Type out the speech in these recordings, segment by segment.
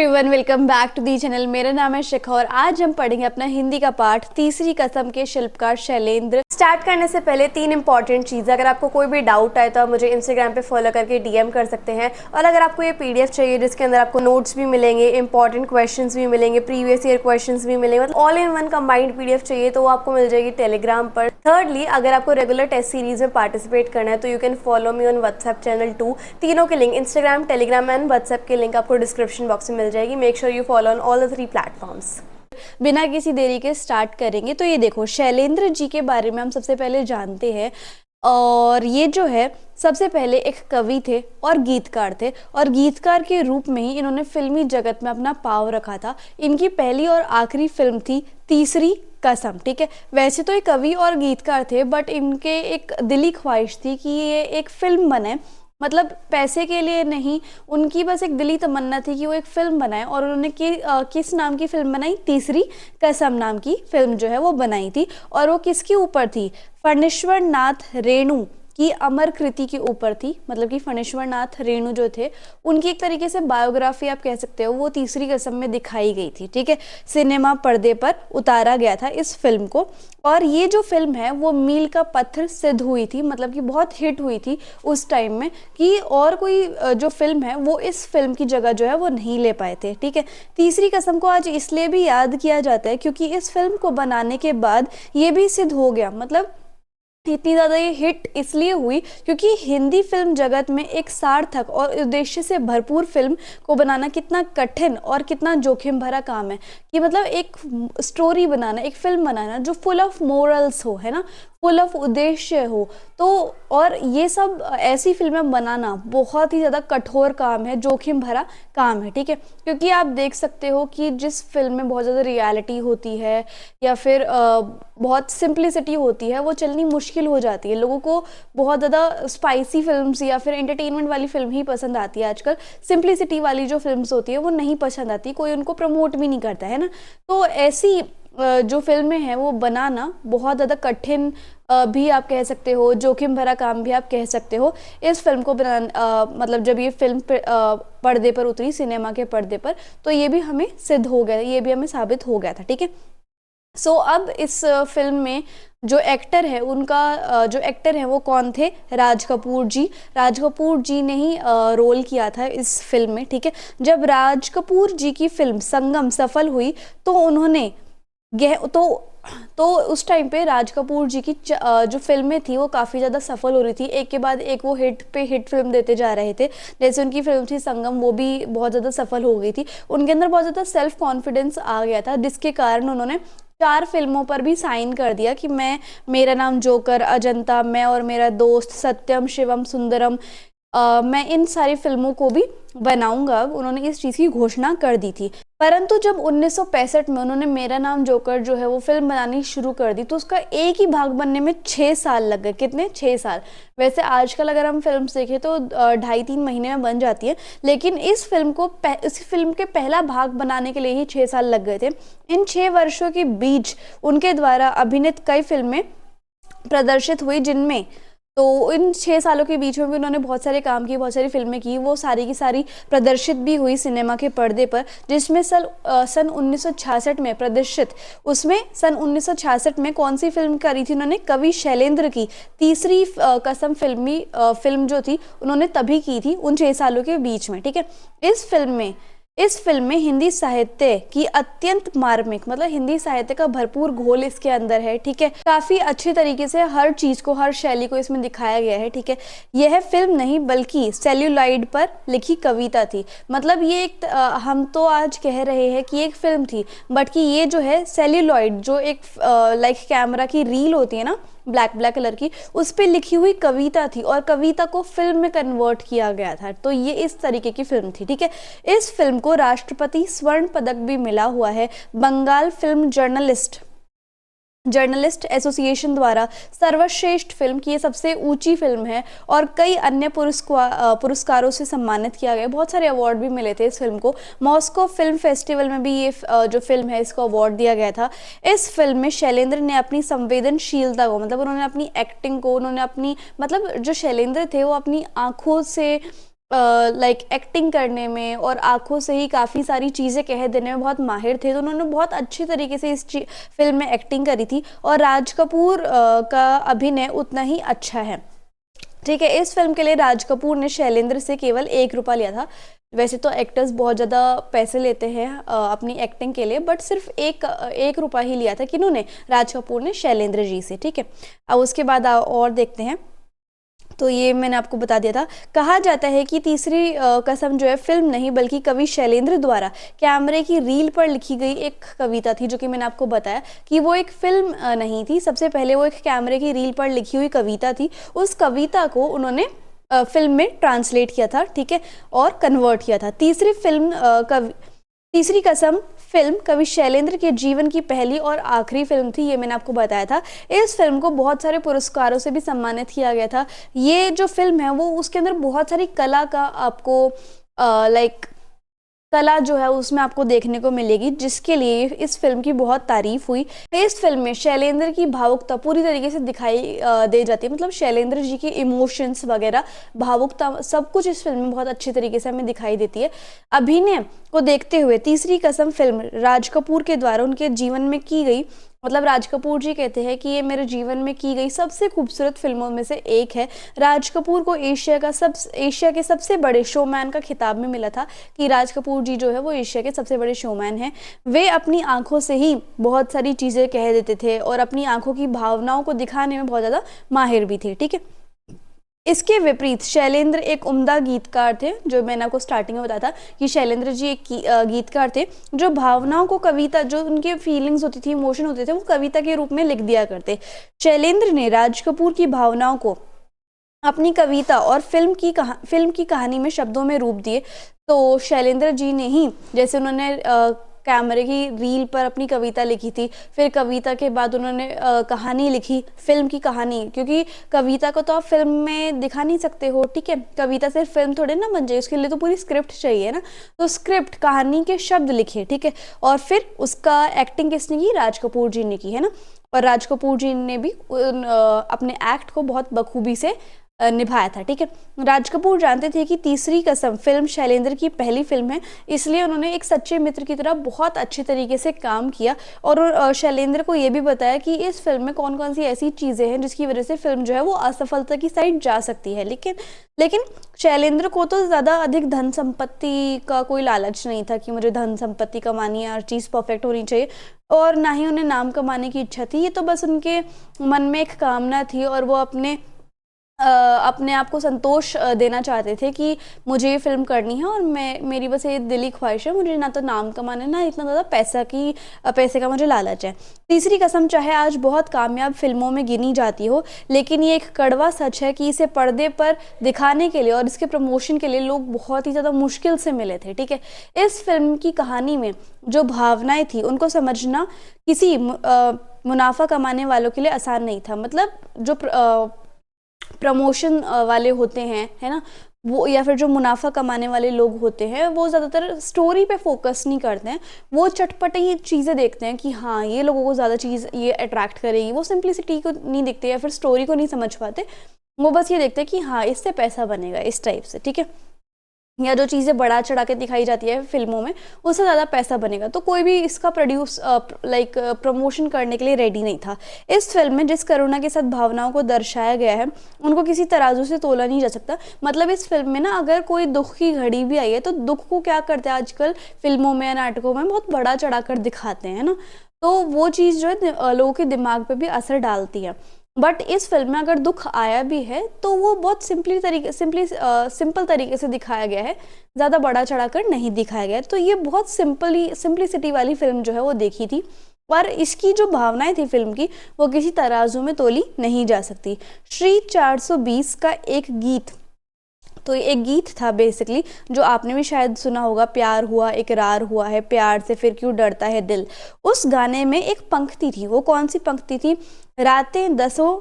Everyone, welcome back to the channel. मेरा नाम है शिखा और आज हम पढ़ेंगे अपना हिंदी का पाठ तीसरी कसम के शिल्पकार शैलेंद्र। स्टार्ट करने से पहले 3 इंपॉर्टेंट चीज़, अगर आपको कोई भी डाउट आए तो आप मुझे इंस्टाग्राम पे फॉलो करके डीएम कर सकते हैं। और अगर आपको ये पीडीएफ चाहिए जिसके अंदर आपको नोट्स भी मिलेंगे, इंपॉर्टेंट क्वेश्चंस भी मिलेंगे, प्रीवियस ईयर क्वेश्चंस भी मिलेंगे, मतलब all in one combined PDF चाहिए तो वो आपको मिल जाएगी टेलीग्राम पर। थर्डली, अगर आपको रेगुलर टेस्ट सीरीज में पार्टिसिपेट करना है तो you can follow me on WhatsApp channel 2। तीनों के link, Instagram, Telegram and WhatsApp के लिंक आपको डिस्क्रिप्शन बॉक्स में मिल जाएगी। Make sure you follow on all the 3 platforms. बिना किसी देरी के स्टार्ट करेंगे। तो ये देखो, शैलेंद्र जी के बारे में हम सबसे पहले जानते हैं। और ये जो है सबसे पहले एक कवि थे और गीतकार थे, और गीतकार के रूप में ही इन्होंने फिल्मी जगत में अपना पांव रखा था। इनकी पहली और आखिरी फिल्म थी तीसरी कसम। ठीक है, वैसे तो ये कवि और गीतकार थे बट इनके एक दिली ख्वाहिश थी कि ये एक फिल्म बने, मतलब पैसे के लिए नहीं, उनकी बस एक दिली तमन्ना थी कि वो एक फिल्म बनाए। और उन्होंने किस नाम की फिल्म बनाई? तीसरी कसम नाम की फिल्म जो है वो बनाई थी। और वो किसके ऊपर थी? फणीश्वर नाथ रेणु की अमर कृति के ऊपर थी। मतलब कि फणीश्वर नाथ रेणु जो थे उनकी एक तरीके से बायोग्राफी आप कह सकते हो, वो तीसरी कसम में दिखाई गई थी। ठीक है, सिनेमा पर्दे पर उतारा गया था इस फिल्म को। और ये जो फिल्म है वो मील का पत्थर सिद्ध हुई थी, मतलब कि बहुत हिट हुई थी उस टाइम में, कि और कोई जो फिल्म है वो इस फिल्म की जगह जो है वो नहीं ले पाए थे। ठीक है, तीसरी कसम को आज इसलिए भी याद किया जाता है क्योंकि इस फिल्म को बनाने के बाद ये भी सिद्ध हो गया, मतलब इतनी ज़्यादा ये हिट इसलिए हुई क्योंकि हिंदी फिल्म जगत में एक सार्थक और उद्देश्य से भरपूर फिल्म को बनाना कितना कठिन और कितना जोखिम भरा काम है। कि मतलब एक स्टोरी बनाना, एक फिल्म बनाना जो फुल ऑफ मोरल्स हो, है ना, फुल ऑफ उद्देश्य हो, तो और ये सब ऐसी फिल्में बनाना बहुत ही ज़्यादा कठोर काम है, जोखिम भरा काम है। ठीक है, क्योंकि आप देख सकते हो कि जिस फिल्म में बहुत ज़्यादा रियलिटी होती है या फिर बहुत सिंप्लिसिटी होती है वो चलनी मुश्किल हो जाती है। लोगों को बहुत ज़्यादा स्पाइसी फिल्म्स या फिर एंटरटेनमेंट वाली फिल्म ही पसंद आती है। आजकल सिंप्लिसिटी वाली जो फिल्म्स होती है वो नहीं पसंद आती, कोई उनको प्रमोट भी नहीं करता है ना। तो ऐसी जो फिल्में हैं वो बनाना बहुत ज़्यादा कठिन भी आप कह सकते हो, जोखिम भरा काम भी आप कह सकते हो। इस फिल्म को बनाना मतलब जब ये फिल्म पर्दे पर उतरी, सिनेमा के पर्दे पर, तो ये भी हमें सिद्ध हो गया, ये भी हमें साबित हो गया था। ठीक है, सो अब इस फिल्म में जो एक्टर है उनका जो एक्टर है वो कौन थे? राज कपूर जी। राज कपूर जी ने ही रोल किया था इस फिल्म में। ठीक है, जब राज कपूर जी की फिल्म संगम सफल हुई तो उन्होंने तो उस टाइम पे राज कपूर जी की जो फिल्में थी वो काफ़ी ज़्यादा सफल हो रही थी, एक के बाद एक वो हिट पे हिट फिल्म देते जा रहे थे। जैसे उनकी फिल्म थी संगम, वो भी बहुत ज़्यादा सफल हो गई थी। उनके अंदर बहुत ज़्यादा सेल्फ कॉन्फिडेंस आ गया था जिसके कारण उन्होंने 4 फिल्मों पर भी साइन कर दिया कि मेरा नाम जोकर, अजंता, मैं और मेरा दोस्त, सत्यम शिवम सुंदरम, मैं इन सारी फिल्मों को भी बनाऊंगा। उन्होंने इस चीज़ की घोषणा कर दी थी। परंतु जब 1965 में उन्होंने मेरा नाम जोकर जो है वो फिल्म बनानी शुरू कर दी तो उसका एक ही भाग बनने में 6 साल लग गए। कितने? 6 साल। वैसे आजकल अगर हम फिल्म देखें तो 2.5-3 महीने में बन जाती है, लेकिन इस फिल्म के पहला भाग बनाने के लिए ही 6 साल लग गए थे। इन 6 वर्षों के बीच उनके द्वारा अभिनीत कई फिल्में प्रदर्शित हुई, जिनमें तो इन 6 सालों के बीच में भी उन्होंने बहुत सारे काम किए, बहुत सारी फिल्में की, वो सारी की सारी प्रदर्शित भी हुई सिनेमा के पर्दे पर। जिसमें सन 1966 में प्रदर्शित, उसमें सन 1966 में कौन सी फिल्म करी थी उन्होंने? कवि शैलेंद्र की तीसरी कसम फिल्म जो थी उन्होंने तभी की थी, उन 6 सालों के बीच में। ठीक है, इस फिल्म में हिंदी साहित्य की अत्यंत मार्मिक, मतलब हिंदी साहित्य का भरपूर घोल इसके अंदर है। ठीक है, काफी अच्छी तरीके से हर चीज को, हर शैली को इसमें दिखाया गया है। ठीक है, यह फिल्म नहीं बल्कि सेल्यूलॉइड पर लिखी कविता थी। मतलब ये एक हम तो आज कह रहे हैं कि एक फिल्म थी, बट कि ये जो है सेल्यूलॉइड, जो एक लाइक कैमरा की रील होती है ना, ब्लैक कलर की, उस पे लिखी हुई कविता थी और कविता को फिल्म में कन्वर्ट किया गया था। तो ये इस तरीके की फिल्म थी। ठीक है, इस फिल्म को राष्ट्रपति स्वर्ण पदक भी मिला हुआ है। बंगाल फिल्म जर्नलिस्ट एसोसिएशन द्वारा सर्वश्रेष्ठ फिल्म की ये सबसे ऊंची फिल्म है और कई अन्य पुरस्कारों से सम्मानित किया गया। बहुत सारे अवार्ड भी मिले थे इस फिल्म को। मॉस्को फिल्म फेस्टिवल में भी ये जो फिल्म है इसको अवार्ड दिया गया था। इस फिल्म में शैलेंद्र ने अपनी संवेदनशीलता को, मतलब उन्होंने अपनी एक्टिंग को, उन्होंने अपनी, मतलब जो शैलेंद्र थे वो अपनी आंखों से लाइक एक्टिंग करने में और आंखों से ही काफ़ी सारी चीज़ें कह देने में बहुत माहिर थे, तो उन्होंने बहुत अच्छी तरीके से इस फिल्म में एक्टिंग करी थी। और राज कपूर का अभिनय उतना ही अच्छा है, ठीक है। इस फिल्म के लिए राज कपूर ने शैलेंद्र से केवल 1 रुपया लिया था। वैसे तो एक्टर्स बहुत ज़्यादा पैसे लेते हैं अपनी एक्टिंग के लिए, बट सिर्फ एक रुपया ही लिया था किन्होंने, राज कपूर ने शैलेंद्र जी से, ठीक है। अब उसके बाद और देखते हैं। तो ये मैंने आपको बता दिया था। कहा जाता है कि तीसरी कसम जो है फिल्म नहीं बल्कि कवि शैलेंद्र द्वारा कैमरे की रील पर लिखी गई एक कविता थी, जो कि मैंने आपको बताया कि वो एक फिल्म नहीं थी। सबसे पहले वो एक कैमरे की रील पर लिखी हुई कविता थी। उस कविता को उन्होंने फिल्म में ट्रांसलेट किया था, ठीक है, और कन्वर्ट किया था। तीसरी कसम फिल्म कवि शैलेंद्र के जीवन की पहली और आखिरी फिल्म थी, ये मैंने आपको बताया था। इस फिल्म को बहुत सारे पुरस्कारों से भी सम्मानित किया गया था। ये जो फिल्म है वो उसके अंदर बहुत सारी कला का आपको लाइक कला जो है उसमें आपको देखने को मिलेगी, जिसके लिए इस फिल्म की बहुत तारीफ हुई। इस फिल्म में शैलेंद्र की भावुकता पूरी तरीके से दिखाई दे जाती है, मतलब शैलेंद्र जी के इमोशंस वगैरह, भावुकता, सब कुछ इस फिल्म में बहुत अच्छी तरीके से हमें दिखाई देती है। अभिनय को देखते हुए तीसरी कसम फिल्म राज कपूर के द्वारा उनके जीवन में की गई, मतलब राज कपूर जी कहते हैं कि ये मेरे जीवन में की गई सबसे खूबसूरत फिल्मों में से एक है। राज कपूर को एशिया के सबसे बड़े शोमैन का खिताब में मिला था, कि राज कपूर जी जो है वो एशिया के सबसे बड़े शोमैन हैं। वे अपनी आंखों से ही बहुत सारी चीज़ें कह देते थे और अपनी आंखों की भावनाओं को दिखाने में बहुत ज़्यादा माहिर भी थे, ठीक है। इसके विपरीत शैलेंद्र एक उम्दा गीतकार थे, जो मैंने आपको स्टार्टिंग में बताया था कि शैलेंद्र जी एक गीतकार थे, जो भावनाओं को कविता, जो उनके फीलिंग्स होती थी, इमोशन होते थे, वो कविता के रूप में लिख दिया करते। शैलेंद्र ने राज कपूर की भावनाओं को अपनी कविता और फिल्म की कहानी में शब्दों में रूप दिए। तो शैलेंद्र जी ने ही, जैसे उन्होंने कैमरे की रील पर अपनी कविता लिखी थी, फिर कविता के बाद उन्होंने कहानी लिखी, फिल्म की कहानी, क्योंकि कविता को तो आप फिल्म में दिखा नहीं सकते हो, ठीक है, कविता से फिल्म थोड़े ना बन जाए, उसके लिए तो पूरी स्क्रिप्ट चाहिए ना। तो स्क्रिप्ट, कहानी के शब्द लिखे, ठीक है, और फिर उसका एक्टिंग किसने की, राज कपूर जी ने की, है ना। और राज कपूर जी ने भी अपने एक्ट को बहुत बखूबी से निभाया था, ठीक है। राज कपूर जानते थे कि तीसरी कसम फिल्म शैलेंद्र की पहली फिल्म है, इसलिए उन्होंने एक सच्चे मित्र की तरह बहुत अच्छे तरीके से काम किया और शैलेंद्र को ये भी बताया कि इस फिल्म में कौन कौन सी ऐसी चीज़ें हैं जिसकी वजह से फिल्म जो है वो असफलता की साइड जा सकती है। लेकिन शैलेंद्र को तो ज़्यादा अधिक धन संपत्ति का कोई लालच नहीं था कि मुझे धन संपत्ति कमानी है, हर चीज़ परफेक्ट होनी चाहिए, और ना ही उन्हें नाम कमाने की इच्छा थी। ये तो बस उनके मन में एक कामना थी और वो अपने आप को संतोष देना चाहते थे कि मुझे ये फिल्म करनी है और मेरी बस ये दिली ख्वाहिश है, मुझे ना तो नाम कमाना है, ना इतना ज़्यादा पैसे का मुझे लालच है। तीसरी कसम चाहे आज बहुत कामयाब फिल्मों में गिनी जाती हो, लेकिन ये एक कड़वा सच है कि इसे पर्दे पर दिखाने के लिए और इसके प्रमोशन के लिए लोग बहुत ही ज़्यादा मुश्किल से मिले थे, ठीक है। इस फिल्म की कहानी में जो भावनाएं थी उनको समझना किसी मुनाफा कमाने वालों के लिए आसान नहीं था। मतलब जो प्रमोशन वाले होते हैं, है ना, वो, या फिर जो मुनाफा कमाने वाले लोग होते हैं, वो ज़्यादातर स्टोरी पे फोकस नहीं करते हैं, वो चटपटी चीज़ें देखते हैं कि हाँ ये लोगों को ज़्यादा चीज़ ये अट्रैक्ट करेगी, वो सिंप्लिसिटी को नहीं देखते या फिर स्टोरी को नहीं समझ पाते, वो बस ये देखते हैं कि हाँ इससे पैसा बनेगा, इस टाइप से, ठीक है, या जो चीज़ें बढ़ा चढ़ा के दिखाई जाती है फिल्मों में उससे ज़्यादा पैसा बनेगा, तो कोई भी इसका प्रमोशन करने के लिए रेडी नहीं था। इस फिल्म में जिस करुणा के साथ भावनाओं को दर्शाया गया है उनको किसी तराजू से तोला नहीं जा सकता। मतलब इस फिल्म में ना अगर कोई दुख की घड़ी भी आई है तो दुख को क्या करते हैं आजकल फिल्मों में या नाटकों में, बहुत बड़ा चढ़ा कर दिखाते हैं ना, तो वो चीज़ जो है लोगों के दिमाग पर भी असर डालती है। बट इस फिल्म में अगर दुख आया भी है तो वो बहुत सिंपल तरीके से दिखाया गया है, ज़्यादा बड़ा चढ़ाकर नहीं दिखाया गया है। तो ये बहुत सिंप्लिसिटी वाली फिल्म जो है वो देखी थी, पर इसकी जो भावनाएं थी फिल्म की वो किसी तराजू में तोली नहीं जा सकती। श्री 420 का एक गीत, तो एक गीत था बेसिकली जो आपने भी शायद सुना होगा, प्यार हुआ इकरार हुआ है, प्यार से फिर क्यों डरता है दिल। उस गाने में एक पंक्ति थी, वो कौन सी पंक्ति थी, रातें दसों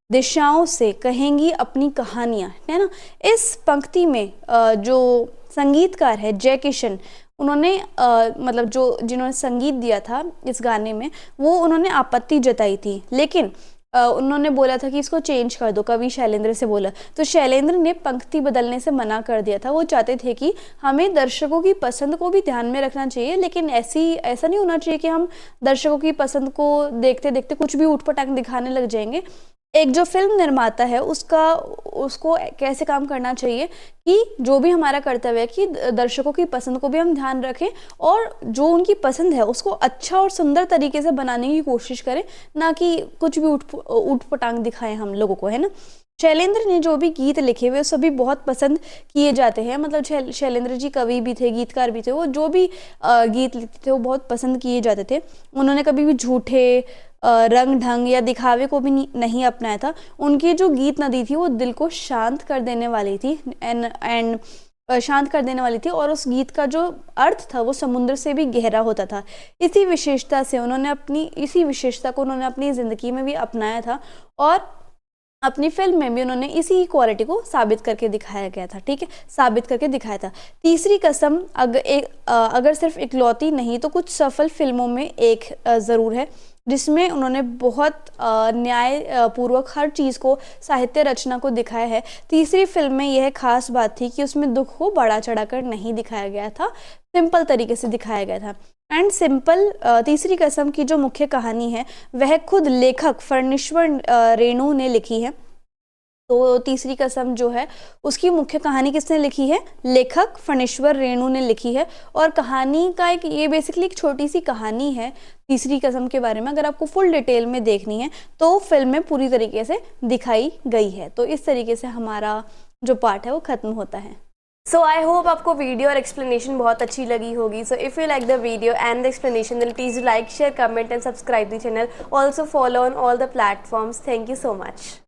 दिशाओं से कहेंगी अपनी कहानियां, है ना। इस पंक्ति में जो संगीतकार है जय किशन, उन्होंने मतलब जिन्होंने संगीत दिया था इस गाने में, वो उन्होंने आपत्ति जताई थी, लेकिन उन्होंने बोला था कि इसको चेंज कर दो, कवि शैलेंद्र से बोला, तो शैलेंद्र ने पंक्ति बदलने से मना कर दिया था। वो चाहते थे कि हमें दर्शकों की पसंद को भी ध्यान में रखना चाहिए, लेकिन ऐसा नहीं होना चाहिए कि हम दर्शकों की पसंद को देखते देखते कुछ भी ऊट-पटांग दिखाने लग जाएंगे। एक जो फिल्म निर्माता है उसको कैसे काम करना चाहिए कि जो भी हमारा कर्तव्य है कि दर्शकों की पसंद को भी हम ध्यान रखें और जो उनकी पसंद है उसको अच्छा और सुंदर तरीके से बनाने की कोशिश करें, ना कि कुछ भी ऊट पटांग दिखाएं हम लोगों को, है ना। शैलेंद्र ने जो भी गीत लिखे हुए सभी बहुत पसंद किए जाते हैं, मतलब शैलेंद्र जी कवि भी थे, गीतकार भी थे, वो जो भी गीत लिखते थे वो बहुत पसंद किए जाते थे। उन्होंने कभी भी झूठे रंग ढंग या दिखावे को भी नहीं अपनाया था। उनकी जो गीत नदी थी वो दिल को शांत कर देने वाली थी एंड शांत कर देने वाली थी, और उस गीत का जो अर्थ था वो समुद्र से भी गहरा होता था। इसी विशेषता को उन्होंने अपनी ज़िंदगी में भी अपनाया था और अपनी फिल्म में भी उन्होंने इसी क्वालिटी को साबित करके दिखाया गया था, ठीक है, साबित करके दिखाया था। तीसरी कसम अगर सिर्फ इकलौती नहीं तो कुछ सफल फिल्मों में एक ज़रूर है, जिसमें उन्होंने बहुत न्याय पूर्वक हर चीज़ को, साहित्य रचना को दिखाया है। तीसरी फिल्म में यह खास बात थी कि उसमें दुख को बढ़ा चढ़ाकर नहीं दिखाया गया था, सिंपल तरीके से दिखाया गया था। एंड सिंपल तीसरी कसम की जो मुख्य कहानी है वह खुद लेखक फणीश्वर रेणु ने लिखी है। तो तीसरी कसम जो है उसकी मुख्य कहानी किसने लिखी है? लेखक फणीश्वर रेणु ने लिखी है। और कहानी का ये बेसिकली एक छोटी सी कहानी है तीसरी कसम के बारे में। अगर आपको फुल डिटेल में देखनी है तो फिल्म में पूरी तरीके से दिखाई गई है। तो इस तरीके से हमारा जो पार्ट है वो खत्म होता है। सो आई होप आपको वीडियो और एक्सप्लेनेशन बहुत अच्छी लगी होगी। So if you like the video and the explanation then please like, share, comment and subscribe the channel. Also follow on all the platforms. Thank you so much.